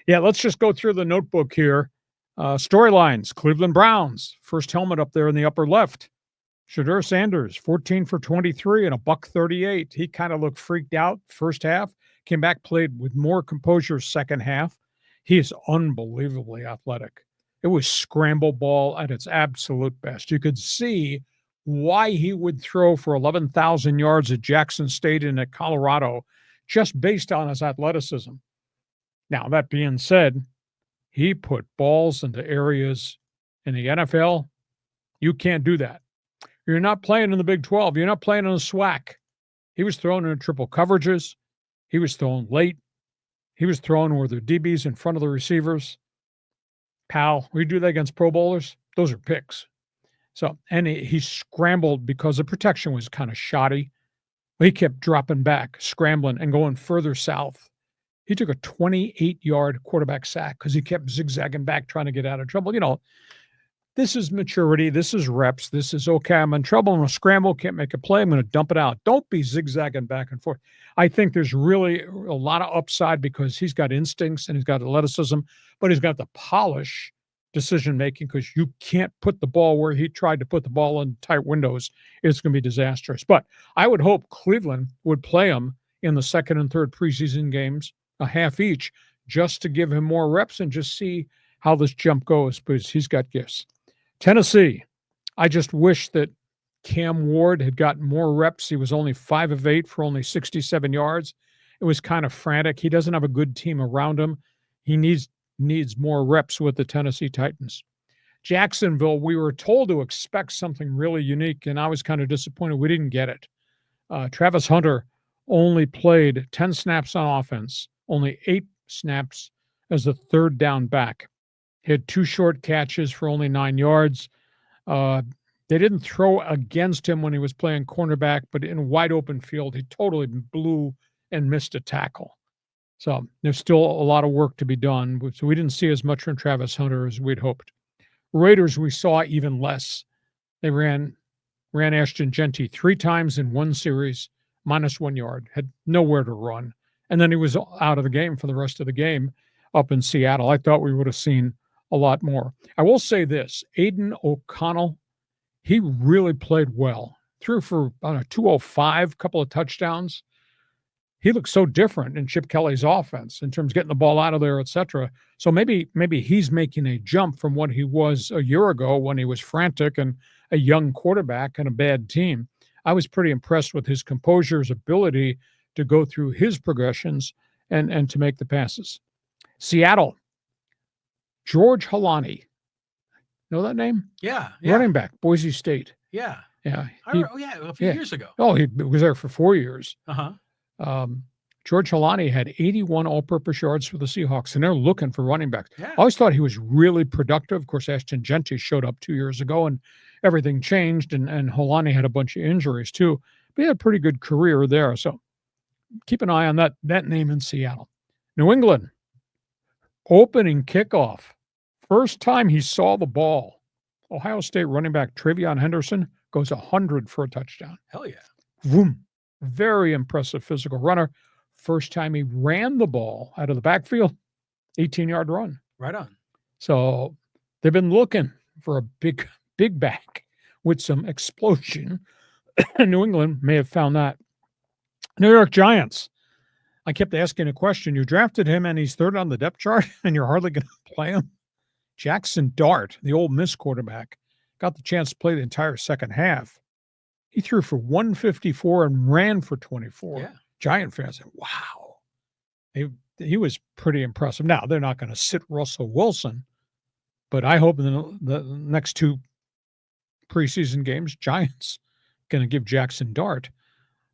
Yeah, let's just go through the notebook here. Storylines, Cleveland Browns, first helmet up there in the upper left. Shedeur Sanders, 14 for 23 and a $138. He kind of looked freaked out first half, came back, played with more composure second half. He is unbelievably athletic. It was scramble ball at its absolute best. You could see why he would throw for 11,000 yards at Jackson State and at Colorado just based on his athleticism. Now, that being said, he put balls into areas in the NFL. You can't do that. You're not playing in the Big 12. You're not playing in the SWAC. He was throwing in triple coverages. He was throwing late. He was throwing where the DBs in front of the receivers. Pal, we do that against Pro Bowlers. Those are picks. So, and he scrambled because the protection was kind of shoddy. He kept dropping back, scrambling, and going further south. He took a 28-yard quarterback sack because he kept zigzagging back trying to get out of trouble. You know, this is maturity. This is reps. This is, okay, I'm in trouble. I'm going to scramble, can't make a play. I'm going to dump it out. Don't be zigzagging back and forth. I think there's really a lot of upside because he's got instincts and he's got athleticism, but he's got the polish decision-making because you can't put the ball where he tried to put the ball in tight windows. It's going to be disastrous. But I would hope Cleveland would play him in the second and third preseason games, a half each, just to give him more reps and just see how this jump goes because he's got gifts. Tennessee, I just wish that Cam Ward had gotten more reps. He was only 5 of 8 for only 67 yards. It was kind of frantic. He doesn't have a good team around him. He needs more reps with the Tennessee Titans. Jacksonville, we were told to expect something really unique, and I was kind of disappointed we didn't get it. Travis Hunter only played 10 snaps on offense, only 8 snaps as a third down back. He had 2 short catches for only 9 yards. They didn't throw against him when he was playing cornerback, but in a wide open field, he totally blew and missed a tackle. So there's still a lot of work to be done. So we didn't see as much from Travis Hunter as we'd hoped. Raiders, we saw even less. They ran Ashton Genty 3 times in one series, -1 yard, had nowhere to run. And then he was out of the game for the rest of the game up in Seattle. I thought we would have seen a lot more. I will say this, Aiden O'Connell, he really played well. Threw for 205, couple of touchdowns. He looked so different in Chip Kelly's offense in terms of getting the ball out of there, et cetera. So maybe he's making a jump from what he was a year ago when he was frantic and a young quarterback and a bad team. I was pretty impressed with his composure, his ability to go through his progressions and to make the passes. Seattle, George Halani. Know that name? Yeah. Running back, Boise State. Yeah. Yeah. A few years ago. Oh, he was there for 4 years. Uh-huh. George Halani had 81 all-purpose yards for the Seahawks, and they're looking for running backs. Yeah. I always thought he was really productive. Of course, Ashton Genty showed up 2 years ago, and everything changed, and Halani had a bunch of injuries too. But he had a pretty good career there. So keep an eye on that name in Seattle. New England, opening kickoff. First time he saw the ball, Ohio State running back Travion Henderson goes 100 for a touchdown. Hell yeah. Vroom. Very impressive physical runner. First time he ran the ball out of the backfield, 18-yard run. Right on. So they've been looking for a big back with some explosion. New England may have found that. New York Giants. I kept asking a question. You drafted him and he's third on the depth chart and you're hardly going to play him? Jackson Dart, the Ole Miss quarterback, got the chance to play the entire second half. He threw for 154 and ran for 24. Yeah. Giant fans said, wow. He was pretty impressive. Now, they're not going to sit Russell Wilson, but I hope in the next 2 preseason games, Giants going to give Jackson Dart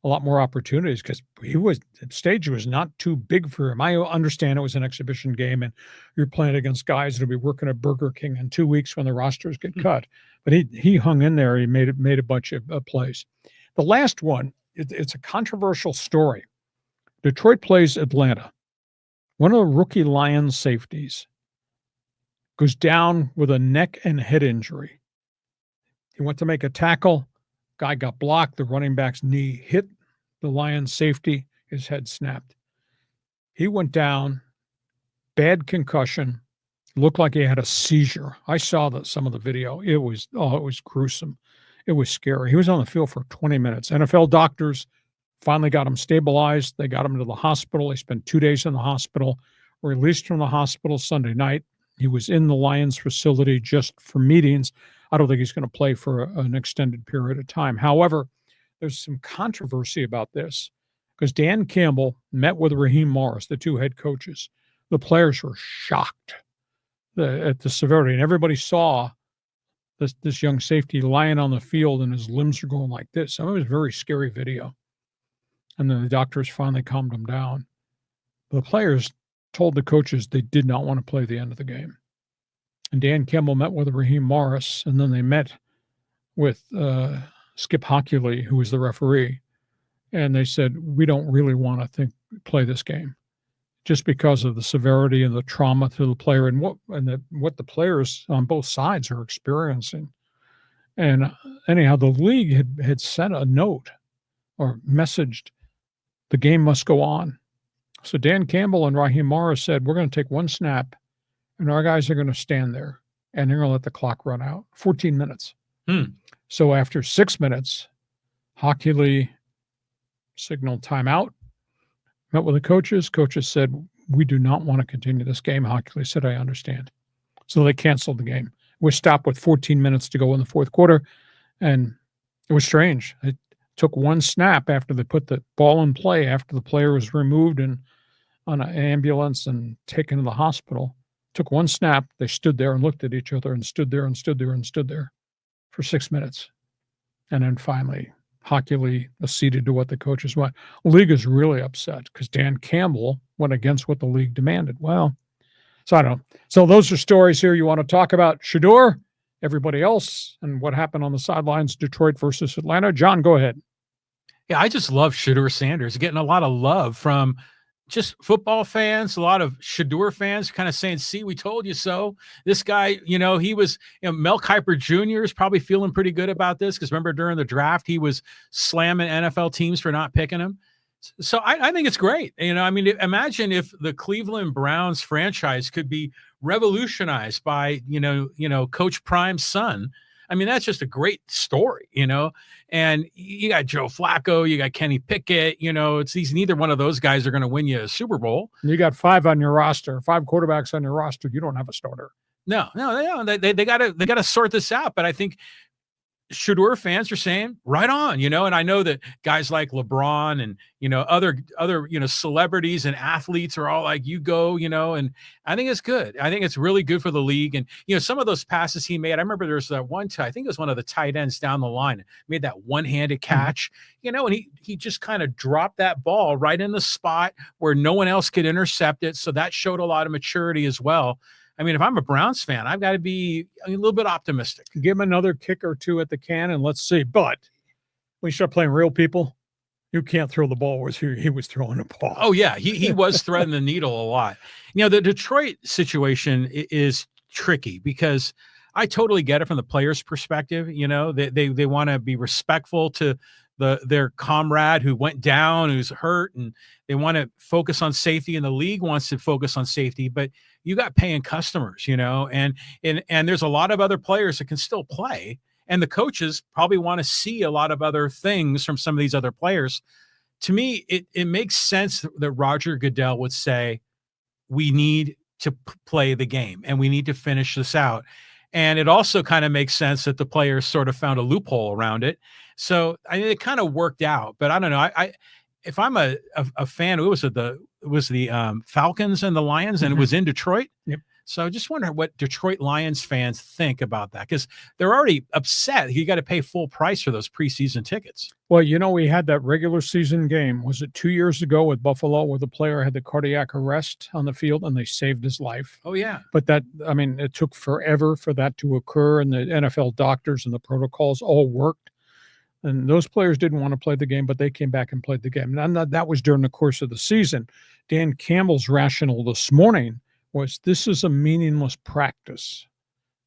a lot more opportunities because the stage was not too big for him. I understand it was an exhibition game and you're playing against guys that'll be working at Burger King in 2 weeks when the rosters get cut. But he hung in there. He made a bunch of plays. The last one, it's a controversial story. Detroit plays Atlanta. One of the rookie Lions safeties goes down with a neck and head injury. He went to make a tackle. Guy got blocked. The running back's knee hit the Lions safety. His head snapped. He went down bad concussion. Looked like he had a seizure. I saw some of the video. It was gruesome. It was scary. He was on the field for 20 minutes. NFL doctors finally got him stabilized. They got him to the hospital. He spent 2 days in the hospital, released from the hospital Sunday night. He was in the Lions facility just for meetings. I don't think he's going to play for an extended period of time. However, there's some controversy about this because Dan Campbell met with Raheem Morris, the two head coaches. The players were shocked at the severity, and everybody saw this young safety lying on the field, and his limbs are going like this. I mean, it was a very scary video. And then the doctors finally calmed him down. The players told the coaches they did not want to play the end of the game. And Dan Campbell met with Raheem Morris, and then they met with Skip Hockley, who was the referee, and they said, we don't really want to play this game just because of the severity and the trauma to the player and what the players on both sides are experiencing. And anyhow, the league had sent a note or messaged the game must go on. So Dan Campbell and Raheem Morris said, we're going to take one snap and our guys are going to stand there and they're going to let the clock run out. 14 minutes. So after 6 minutes, Hockley signaled timeout, met with the coaches. Coaches said, we do not want to continue this game. Hockley said, I understand. So they canceled the game. We stopped with 14 minutes to go in the fourth quarter, and it was strange. It took one snap after they put the ball in play, after the player was removed and on an ambulance and taken to the hospital. Took one snap. They stood there and looked at each other and stood there and stood there and stood there for 6 minutes. And then finally, Hockley acceded to what the coaches want. The league is really upset because Dan Campbell went against what the league demanded. Well, so I don't know. So those are stories here you want to talk about. Shedeur, everybody else, and what happened on the sidelines, Detroit versus Atlanta. John, go ahead. Yeah, I just love Shedeur Sanders. Getting a lot of love from just football fans, a lot of Shedeur fans kind of saying, see, we told you so. This guy, he was, Mel Kiper Jr. is probably feeling pretty good about this because remember during the draft, he was slamming NFL teams for not picking him. So I think it's great. Imagine if the Cleveland Browns franchise could be revolutionized by, Coach Prime's son. I mean, that's just a great story, and you got Joe Flacco, you got Kenny Pickett, neither one of those guys are going to win you a Super Bowl. You got 5 on your roster, 5 quarterbacks on your roster. You don't have a starter. No, they gotta sort this out. But I think Shedeur fans are saying right on, and I know that guys like LeBron and, other, celebrities and athletes are all like, you go, and I think it's good. I think it's really good for the league. And, some of those passes he made, I remember there was that one time, I think it was one of the tight ends down the line, made that one-handed catch, and he just kind of dropped that ball right in the spot where no one else could intercept it. So that showed a lot of maturity as well. I mean, if I'm a Browns fan, I've got to be a little bit optimistic. Give him another kick or two at the can, and let's see. But when you start playing real people, you can't throw the ball where he was throwing the ball. Oh, yeah. He was threading the needle a lot. The Detroit situation is tricky because I totally get it from the players' perspective. They want to be respectful to their comrade who went down, who's hurt, and they want to focus on safety, and the league wants to focus on safety, but you got paying customers, and there's a lot of other players that can still play, and the coaches probably want to see a lot of other things from some of these other players. To me, it makes sense that Roger Goodell would say, we need to play the game and we need to finish this out. And it also kind of makes sense that the players sort of found a loophole around it. So it kind of worked out, but I don't know. If I'm a fan, it was the Falcons and the Lions, and it was in Detroit. Yep. So I just wonder what Detroit Lions fans think about that, because they're already upset. You got to pay full price for those preseason tickets. Well, we had that regular season game. Was it 2 years ago with Buffalo where the player had the cardiac arrest on the field and they saved his life? Oh, yeah. But it took forever for that to occur, and the NFL doctors and the protocols all worked. And those players didn't want to play the game, but they came back and played the game. And that was during the course of the season. Dan Campbell's rationale this morning was this is a meaningless practice.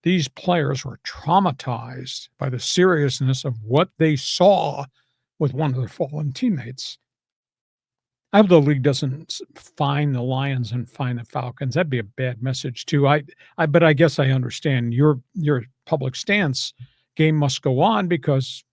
These players were traumatized by the seriousness of what they saw with one of their fallen teammates. I hope the league doesn't fine the Lions and fine the Falcons. That'd be a bad message too. But I guess I understand your public stance. Game must go on because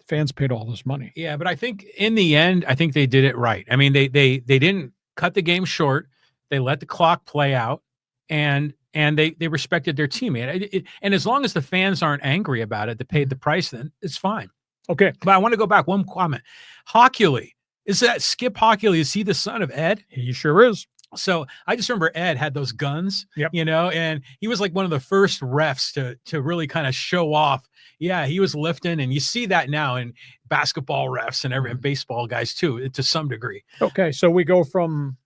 fans paid all this money. Yeah, but I think in the end, I think they did it right. I mean, they didn't cut the game short. They let the clock play out, and they respected their team. And as long as the fans aren't angry about it, they paid the price, then it's fine. Okay. But I want to go back one comment. Hockley, is that Skip Hockley? Is he the son of Ed? He sure is. So I just remember Ed had those guns, Yep. And he was like one of the first refs to really kind of show off. Yeah, he was lifting, and you see that now in basketball refs and baseball guys too, to some degree. Okay, so we go from